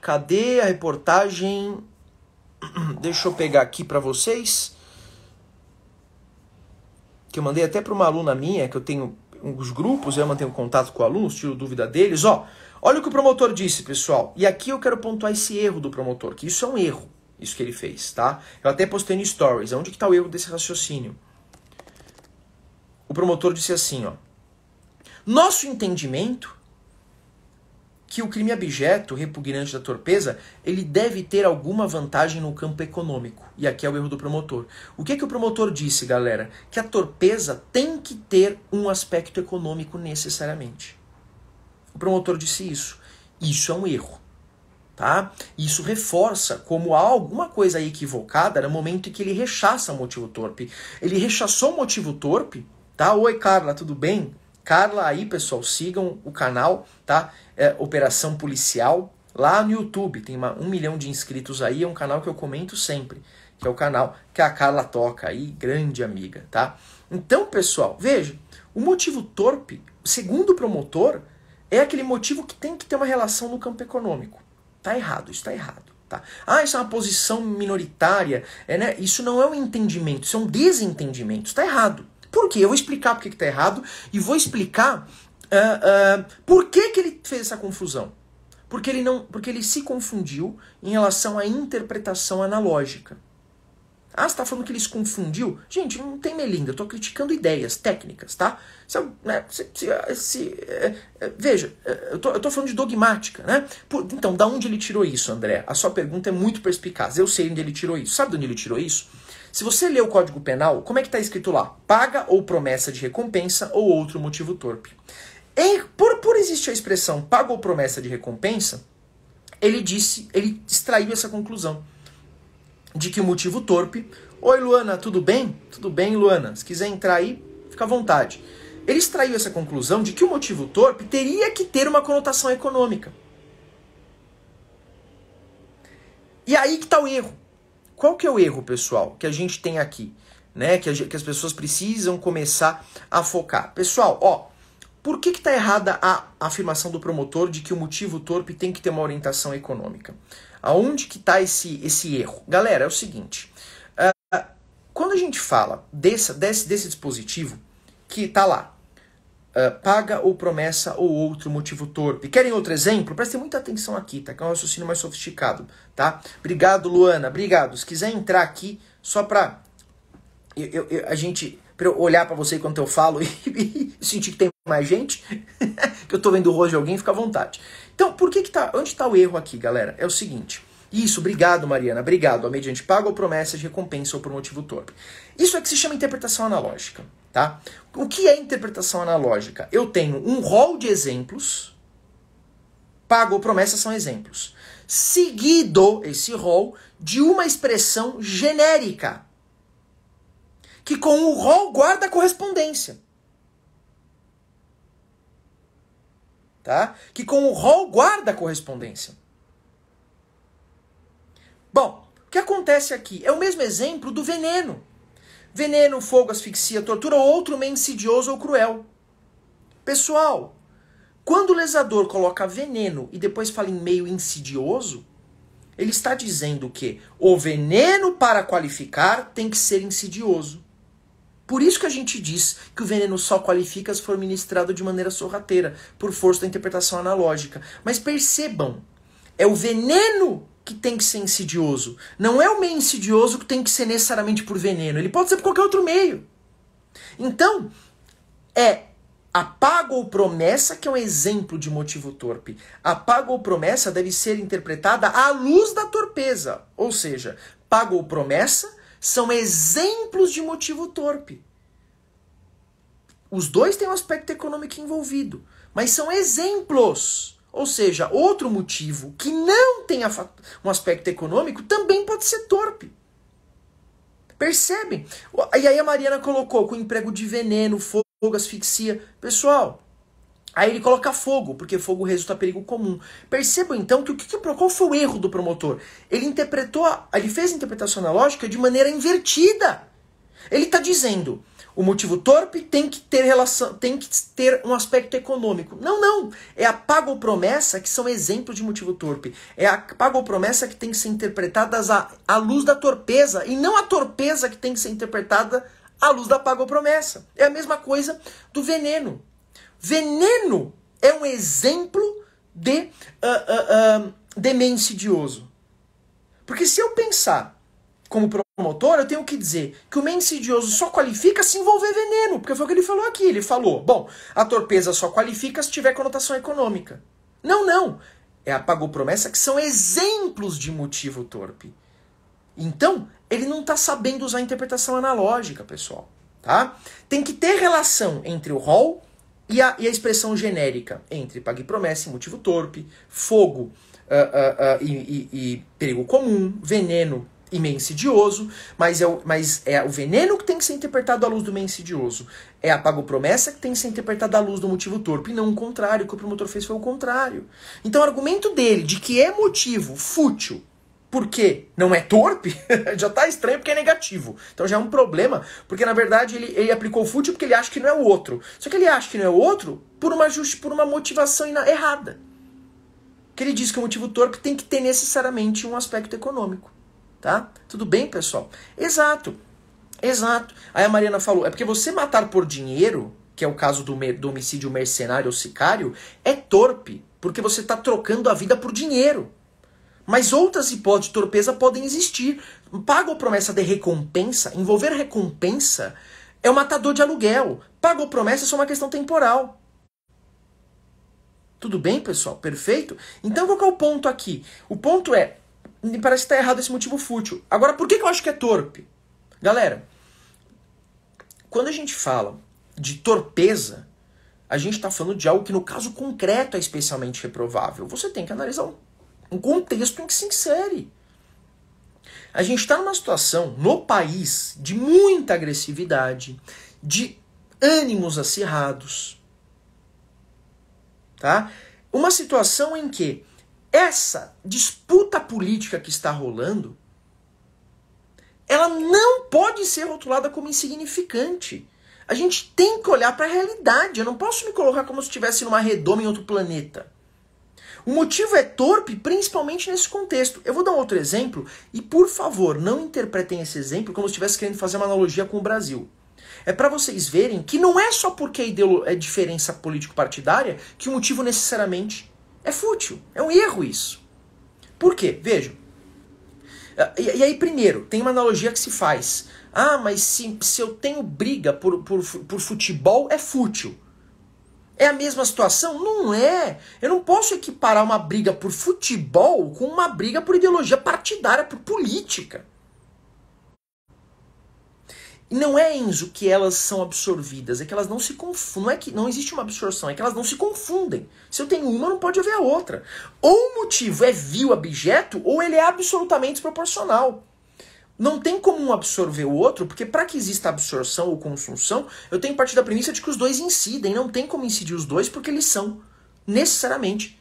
Cadê a reportagem? Deixa eu pegar aqui para vocês. Que eu mandei até para uma aluna minha, que eu tenho uns grupos, eu mantenho contato com alunos, tiro dúvida deles. Ó, olha o que o promotor disse, pessoal. E aqui eu quero pontuar esse erro do promotor, que isso é um erro, isso que ele fez, tá? Eu até postei no Stories. Onde que tá o erro desse raciocínio? O promotor disse assim, ó. Nosso entendimento que o crime abjeto, repugnante da torpeza, ele deve ter alguma vantagem no campo econômico. E aqui é o erro do promotor. O que o promotor disse, galera? Que a torpeza tem que ter um aspecto econômico necessariamente. O promotor disse isso. Isso é um erro. Tá? Isso reforça como há alguma coisa aí equivocada no momento em que ele rechaça o motivo torpe. Ele rechaçou o motivo torpe, tá? Oi, Carla, tudo bem? Carla aí, pessoal, sigam o canal, tá? Operação Policial, lá no YouTube. Tem 1 milhão de inscritos aí, é um canal que eu comento sempre. Que é o canal que a Carla toca aí, grande amiga, tá? Então, pessoal, veja, o motivo torpe, segundo o promotor, é aquele motivo que tem que ter uma relação no campo econômico. Tá errado, isso tá errado. Tá? Ah, isso é uma posição minoritária, né? Isso não é um entendimento, isso é um desentendimento, isso tá errado. Por quê? Eu vou explicar por que está errado e vou explicar por que ele fez essa confusão. Porque ele se confundiu em relação à interpretação analógica. Ah, você está falando que ele se confundiu? Gente, não tem melinda, eu estou criticando ideias técnicas, tá? Veja, eu tô falando de dogmática, né? Então, da onde ele tirou isso, André? A sua pergunta é muito perspicaz, eu sei onde ele tirou isso. Sabe de onde ele tirou isso? Se você ler o Código Penal, como é que está escrito lá? Paga ou promessa de recompensa ou outro motivo torpe. Por existir a expressão paga ou promessa de recompensa, ele extraiu essa conclusão de que o motivo torpe... Oi, Luana, tudo bem? Tudo bem, Luana? Se quiser entrar aí, fica à vontade. Ele extraiu essa conclusão de que o motivo torpe teria que ter uma conotação econômica. E aí que está o erro. Qual que é o erro, pessoal, que a gente tem aqui? Né? Que as pessoas precisam começar a focar. Pessoal, ó, por que está errada a afirmação do promotor de que o motivo torpe tem que ter uma orientação econômica? Aonde que está esse erro? Galera, é o seguinte. Quando a gente fala desse dispositivo que está lá, paga ou promessa ou outro motivo torpe. Querem outro exemplo? Prestem muita atenção aqui, tá? Que é um raciocínio mais sofisticado, tá? Obrigado, Luana. Obrigado. Se quiser entrar aqui, só pra pra eu olhar pra você enquanto eu falo e sentir que tem mais gente, que eu tô vendo o rosto de alguém, fica à vontade. Então, onde tá o erro aqui, galera? É o seguinte. Isso, obrigado, Mariana. Obrigado. A mediante paga ou promessa de recompensa ou por motivo torpe. Isso é que se chama interpretação analógica, tá? O que é interpretação analógica? Eu tenho um rol de exemplos, paga ou promessa são exemplos, seguido, esse rol, de uma expressão genérica, que com o rol guarda a correspondência. Tá? Que com o rol guarda a correspondência. Bom, o que acontece aqui? É o mesmo exemplo do veneno. Veneno, fogo, asfixia, tortura ou outro meio insidioso ou cruel. Pessoal, quando o lesador coloca veneno e depois fala em meio insidioso, ele está dizendo que o veneno para qualificar tem que ser insidioso. Por isso que a gente diz que o veneno só qualifica se for ministrado de maneira sorrateira, por força da interpretação analógica. Mas percebam, é o veneno que tem que ser insidioso. Não é o meio insidioso que tem que ser necessariamente por veneno. Ele pode ser por qualquer outro meio. Então, é a paga ou promessa que é um exemplo de motivo torpe. A paga ou promessa deve ser interpretada à luz da torpeza. Ou seja, paga ou promessa são exemplos de motivo torpe. Os dois têm um aspecto econômico envolvido, mas são exemplos. Ou seja, outro motivo que não tem um aspecto econômico também pode ser torpe. Percebem? E aí a Mariana colocou com emprego de veneno, fogo, asfixia. Pessoal, aí ele coloca fogo, porque fogo resulta perigo comum. Percebam então que qual foi o erro do promotor? Ele fez a interpretação analógica de maneira invertida. Ele está dizendo, o motivo torpe tem que ter um aspecto econômico. Não. É a paga ou promessa que são exemplos de motivo torpe. É a paga ou promessa que tem que ser interpretadas à luz da torpeza, e não a torpeza que tem que ser interpretada à luz da paga ou promessa. É a mesma coisa do veneno. Veneno é um exemplo de meio insidioso. Porque se eu pensar como promotor, eu tenho que dizer que o meio insidioso só qualifica se envolver veneno. Porque foi o que ele falou aqui. Ele falou, bom, a torpeza só qualifica se tiver conotação econômica. Não. É a paga ou promessa que são exemplos de motivo torpe. Então, ele não está sabendo usar a interpretação analógica, pessoal. Tá? Tem que ter relação entre o rol e a expressão genérica entre paga e promessa e motivo torpe, fogo e perigo comum, veneno e meio insidioso, mas é o veneno que tem que ser interpretado à luz do meio insidioso. É a paga ou promessa que tem que ser interpretada à luz do motivo torpe, e não o contrário. O que o promotor fez foi o contrário. Então o argumento dele de que é motivo fútil porque não é torpe, já tá estranho porque é negativo. Então já é um problema, porque na verdade ele aplicou o fútil porque ele acha que não é o outro. Só que ele acha que não é o outro por uma motivação errada. Que ele diz que o motivo torpe tem que ter necessariamente um aspecto econômico. Tá? Tudo bem, pessoal? Exato. Aí a Mariana falou, é porque você matar por dinheiro, que é o caso do homicídio mercenário ou sicário, é torpe, porque você está trocando a vida por dinheiro. Mas outras hipóteses de torpeza podem existir. Paga ou promessa de recompensa, envolver recompensa, é o matador de aluguel. Paga ou promessa é só uma questão temporal. Tudo bem, pessoal? Perfeito? Então qual que é o ponto aqui? O ponto é, me parece que está errado esse motivo fútil. Agora, por que eu acho que é torpe? Galera, quando a gente fala de torpeza, a gente está falando de algo que no caso concreto é especialmente reprovável. Você tem que analisar um contexto em que se insere. A gente está numa situação, no país, de muita agressividade, de ânimos acirrados. Tá? Uma situação em que essa disputa política que está rolando, ela não pode ser rotulada como insignificante. A gente tem que olhar para a realidade. Eu não posso me colocar como se estivesse numa redoma em outro planeta. O motivo é torpe, principalmente nesse contexto. Eu vou dar um outro exemplo e, por favor, não interpretem esse exemplo como se estivesse querendo fazer uma analogia com o Brasil. É para vocês verem que não é só porque é diferença político-partidária que o motivo necessariamente é fútil. É um erro isso. Por quê? Vejam. E aí, primeiro, tem uma analogia que se faz. Ah, mas se eu tenho briga por futebol, é fútil. É a mesma situação? Não é. Eu não posso equiparar uma briga por futebol com uma briga por ideologia partidária, por política. E não é, Enzo, que elas são absorvidas, é que elas não se confundem. Não é que não existe uma absorção, é que elas não se confundem. Se eu tenho uma, não pode haver a outra. Ou o motivo é vil, abjeto, ou ele é absolutamente desproporcional. Não tem como um absorver o outro, porque para que exista absorção ou consunção, eu tenho que partir da premissa de que os dois incidem. Não tem como incidir os dois, porque eles são necessariamente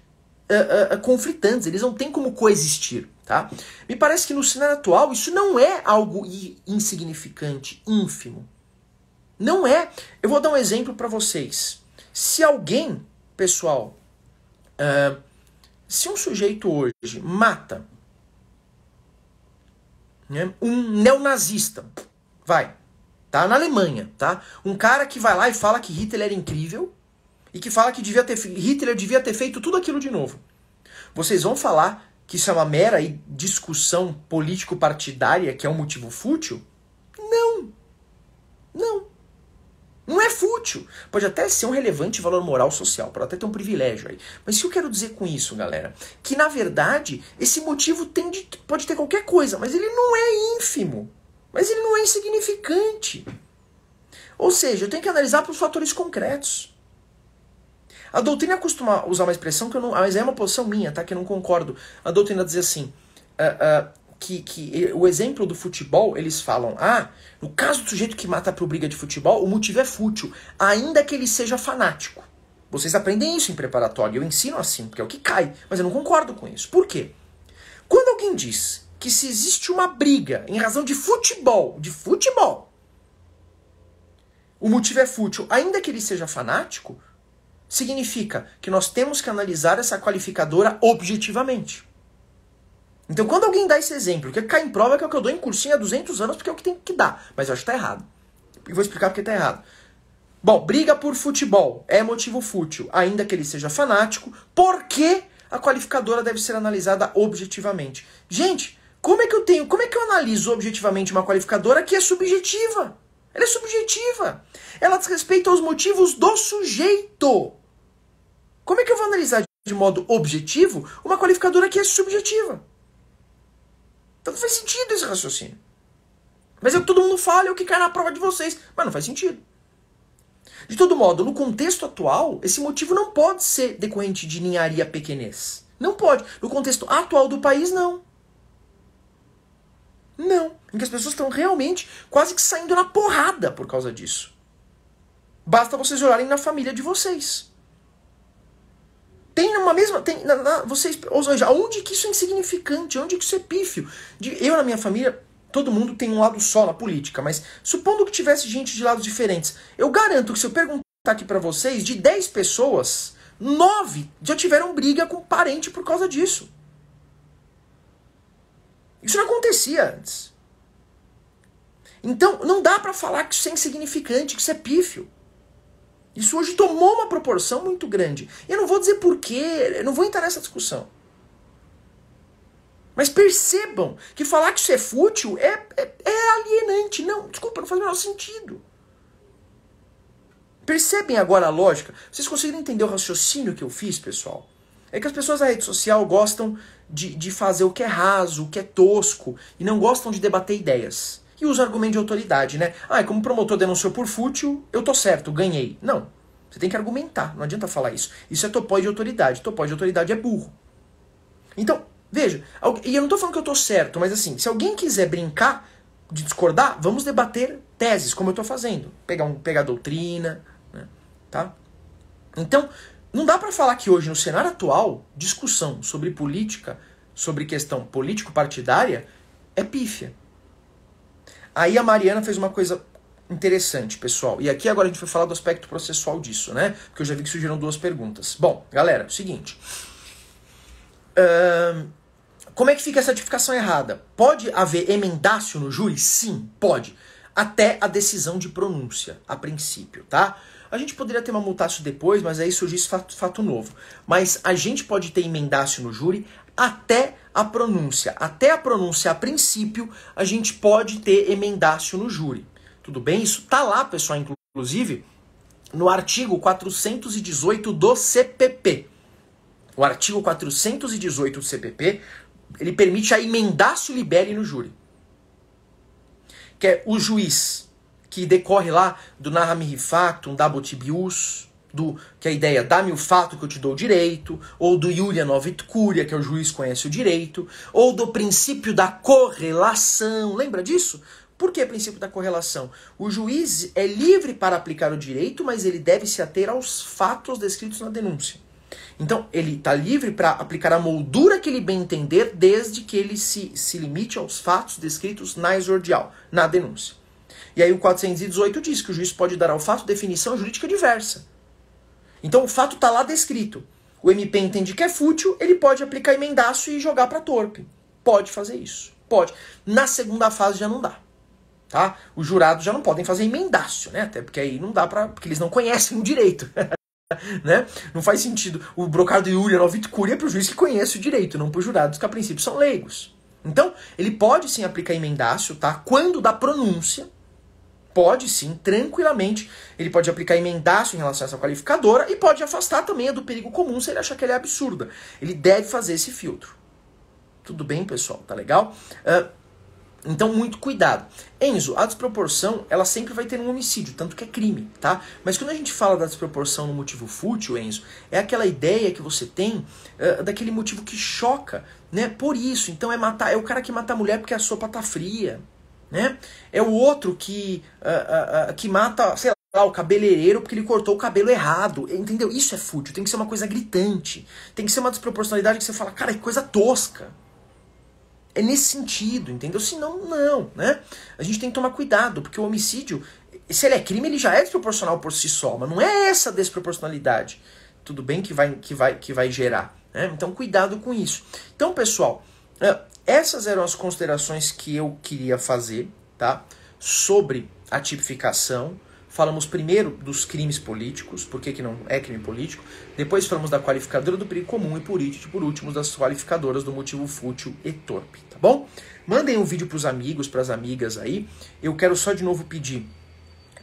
conflitantes, eles não têm como coexistir. Tá? Me parece que no cenário atual isso não é algo insignificante, ínfimo. Não é. Eu vou dar um exemplo para vocês. Se alguém, pessoal, se um sujeito hoje mata, né, um neonazista, tá na Alemanha, tá? Um cara que vai lá e fala que Hitler era incrível e que fala que Hitler devia ter feito tudo aquilo de novo. Vocês vão falar que isso é uma mera discussão político-partidária, que é um motivo fútil? Não. Não. Não é fútil. Pode até ser um relevante valor moral social, pode até ter um privilégio aí. Mas o que eu quero dizer com isso, galera? Que, na verdade, esse motivo pode ter qualquer coisa, mas ele não é ínfimo. Mas ele não é insignificante. Ou seja, eu tenho que analisar por fatores concretos. A doutrina costuma usar uma expressão que eu não... Mas é uma posição minha, tá? Que eu não concordo. A doutrina diz assim... que o exemplo do futebol, eles falam... no caso do sujeito que mata por briga de futebol, o motivo é fútil. Ainda que ele seja fanático. Vocês aprendem isso em preparatório. Eu ensino assim, porque é o que cai. Mas eu não concordo com isso. Por quê? Quando alguém diz que se existe uma briga em razão de futebol... o motivo é fútil, ainda que ele seja fanático... significa que nós temos que analisar essa qualificadora objetivamente. Então, quando alguém dá esse exemplo, que cai em prova, que é o que eu dou em cursinho há 200 anos, porque é o que tem que dar. Mas eu acho que tá errado. E vou explicar porque tá errado. Bom, briga por futebol é motivo fútil, ainda que ele seja fanático, porque a qualificadora deve ser analisada objetivamente. Gente, como é que eu analiso objetivamente uma qualificadora que é subjetiva? Ela é subjetiva. Ela diz respeito aos motivos do sujeito. Como é que eu vou analisar de modo objetivo uma qualificadora que é subjetiva? Então não faz sentido esse raciocínio. Mas é o que todo mundo fala, é o que cai na prova de vocês. Mas não faz sentido. De todo modo, no contexto atual, esse motivo não pode ser decorrente de ninharia pequenez. Não pode. No contexto atual do país, não. Não. Em que as pessoas estão realmente quase que saindo na porrada por causa disso. Basta vocês olharem na família de vocês. Tem uma mesma... vocês, ou seja, onde que isso é insignificante? Onde que isso é pífio? Eu, na minha família, todo mundo tem um lado só na política, mas supondo que tivesse gente de lados diferentes, eu garanto que se eu perguntar aqui pra vocês, de 10 pessoas, 9 já tiveram briga com parente por causa disso. Isso não acontecia antes. Então, não dá pra falar que isso é insignificante, que isso é pífio. Isso hoje tomou uma proporção muito grande. E eu não vou dizer porquê, eu não vou entrar nessa discussão. Mas percebam que falar que isso é fútil é alienante. Não, desculpa, não faz o menor sentido. Percebem agora a lógica? Vocês conseguiram entender o raciocínio que eu fiz, pessoal? É que as pessoas na rede social gostam de fazer o que é raso, o que é tosco, e não gostam de debater ideias. E usa argumento de autoridade, né? Como o promotor denunciou por fútil, eu tô certo, ganhei. Não. Você tem que argumentar, não adianta falar isso. Isso é topóide de autoridade. Topóide de autoridade é burro. Então, veja, e eu não tô falando que eu tô certo, mas assim, se alguém quiser brincar de discordar, vamos debater teses, como eu tô fazendo. Pegar doutrina, né? Tá? Então, não dá pra falar que hoje, no cenário atual, discussão sobre política, sobre questão político-partidária, é pífia. Aí a Mariana fez uma coisa interessante, pessoal. E aqui agora a gente vai falar do aspecto processual disso, né? Porque eu já vi que surgiram 2 perguntas. Bom, galera, é o seguinte. Como é que fica essa tipificação errada? Pode haver emendácio no júri? Sim, pode. até a decisão de pronúncia, a princípio, tá? A gente poderia ter uma multácio depois, mas aí surgisse fato novo. Mas a gente pode ter emendácio no júri até a pronúncia. Até a pronúncia, a princípio, a gente pode ter emendácio no júri. Tudo bem? Isso tá lá, pessoal, inclusive, no artigo 418 do CPP. O artigo 418 do CPP, ele permite a emendácio libere no júri. Que é o juiz que decorre lá do narra mihi factum, dabutibius, que é a ideia, dá-me o fato que eu te dou o direito, ou do iuria novit curia, que é o juiz conhece o direito, ou do princípio da correlação, lembra disso? Por que princípio da correlação? O juiz é livre para aplicar o direito, mas ele deve se ater aos fatos descritos na denúncia. Então, ele está livre para aplicar a moldura que ele bem entender, desde que ele se limite aos fatos descritos na exordial, na denúncia. E aí o 418 diz que o juiz pode dar ao fato definição jurídica diversa. Então o fato está lá descrito. O MP entende que é fútil, ele pode aplicar emendácio e jogar para torpe. Pode fazer isso. Pode. Na segunda fase já não dá. Tá? Os jurados já não podem fazer emendácio, né? Até porque aí não dá porque eles não conhecem o direito. Né? Não faz sentido o brocado iuria novit curia para o juiz que conhece o direito, não para os jurados que a princípio são leigos. Então, ele pode sim aplicar emendácio, tá? Quando da pronúncia, pode sim, tranquilamente, ele pode aplicar emendácio em relação a essa qualificadora e pode afastar também a do perigo comum se ele achar que ela é absurda. Ele deve fazer esse filtro. Tudo bem, pessoal? Tá legal? Então, muito cuidado. Enzo, a desproporção, ela sempre vai ter um homicídio, tanto que é crime, tá? Mas quando a gente fala da desproporção no motivo fútil, Enzo, é aquela ideia que você tem daquele motivo que choca, né? Por isso, então é o cara que mata a mulher porque a sopa tá fria, né? É o outro que mata, sei lá, o cabeleireiro porque ele cortou o cabelo errado, entendeu? Isso é fútil, tem que ser uma coisa gritante, tem que ser uma desproporcionalidade que você fala, cara, que coisa tosca. É nesse sentido, entendeu? Senão, não, né? A gente tem que tomar cuidado, porque o homicídio, se ele é crime, ele já é desproporcional por si só, mas não é essa desproporcionalidade, tudo bem, que vai gerar, né? Então, cuidado com isso. Então, pessoal, essas eram as considerações que eu queria fazer, tá? Sobre a tipificação. Falamos primeiro dos crimes políticos, por que não é crime político. Depois falamos da qualificadora do perigo comum e por último das qualificadoras do motivo fútil e torpe, tá bom? Mandem um vídeo para os amigos, para as amigas aí. Eu quero só de novo pedir,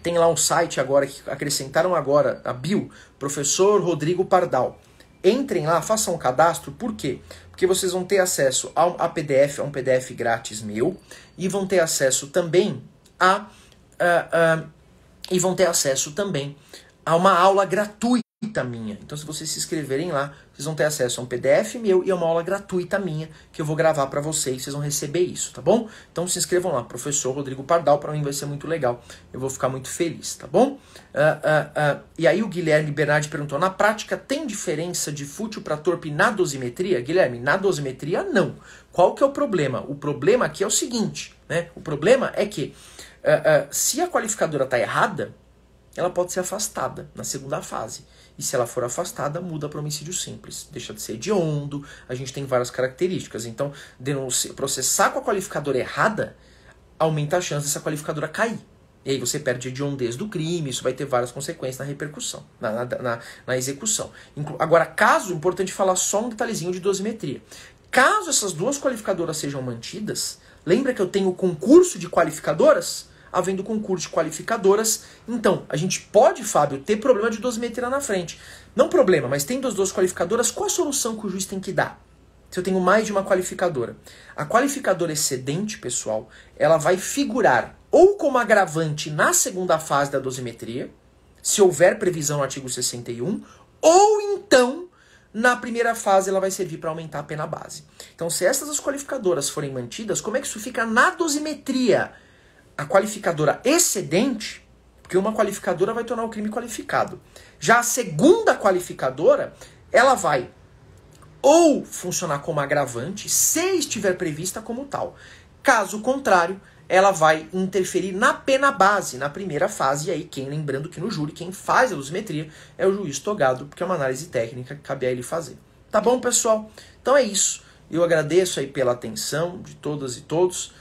tem lá um site agora que acrescentaram agora, a bio, Professor Rodrigo Pardal. Entrem lá, façam um cadastro, por quê? Porque vocês vão ter acesso a um PDF grátis meu, e vão ter acesso também a uma aula gratuita minha. Então, se vocês se inscreverem lá, vocês vão ter acesso a um PDF meu e a uma aula gratuita minha, que eu vou gravar para vocês vão receber isso, tá bom? Então, se inscrevam lá, Professor Rodrigo Pardal, para mim vai ser muito legal. Eu vou ficar muito feliz, tá bom? E aí o Guilherme Bernardi perguntou, na prática tem diferença de fútil para torpe na dosimetria? Guilherme, na dosimetria não. Qual que é o problema? O problema aqui é o seguinte, né? O problema é que se a qualificadora está errada, ela pode ser afastada na segunda fase. E se ela for afastada, muda para homicídio simples. Deixa de ser hediondo, a gente tem várias características. Então, processar com a qualificadora errada aumenta a chance dessa qualificadora cair. E aí você perde a hediondez do crime, isso vai ter várias consequências na repercussão, na execução. Agora, importante falar só um detalhezinho de dosimetria. Caso essas duas qualificadoras sejam mantidas, lembra que eu tenho o concurso de qualificadoras? Havendo concurso de qualificadoras, então, a gente pode, Fábio, ter problema de dosimetria na frente. Não problema, mas tem duas qualificadoras, qual a solução que o juiz tem que dar? Se eu tenho mais de uma qualificadora. A qualificadora excedente, pessoal, ela vai figurar ou como agravante na segunda fase da dosimetria, se houver previsão no artigo 61, ou então, na primeira fase, ela vai servir para aumentar a pena base. Então, se essas as qualificadoras forem mantidas, como é que isso fica na dosimetria? A qualificadora excedente, porque uma qualificadora vai tornar o crime qualificado. Já a segunda qualificadora, ela vai ou funcionar como agravante, se estiver prevista como tal. Caso contrário, ela vai interferir na pena base, na primeira fase. E aí, lembrando que no júri, quem faz a dosimetria é o juiz togado, porque é uma análise técnica que cabe a ele fazer. Tá bom, pessoal? Então é isso. Eu agradeço aí pela atenção de todas e todos.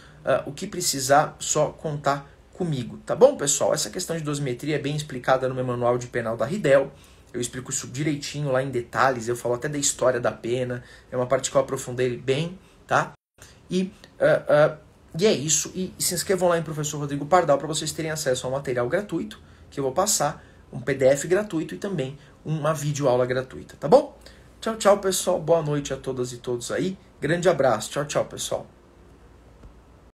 O que precisar, só contar comigo. comigo, tá bom, pessoal? Essa questão de dosimetria é bem explicada no meu manual de penal da Ridel. Eu explico isso direitinho lá em detalhes, eu falo até da história da pena, é uma parte que eu aprofundei bem, tá? E é isso, e se inscrevam lá em Professor Rodrigo Pardal para vocês terem acesso ao material gratuito que eu vou passar, um PDF gratuito e também uma videoaula gratuita, tá bom? Tchau, tchau, pessoal, boa noite a todas e todos aí, grande abraço, tchau, tchau, pessoal.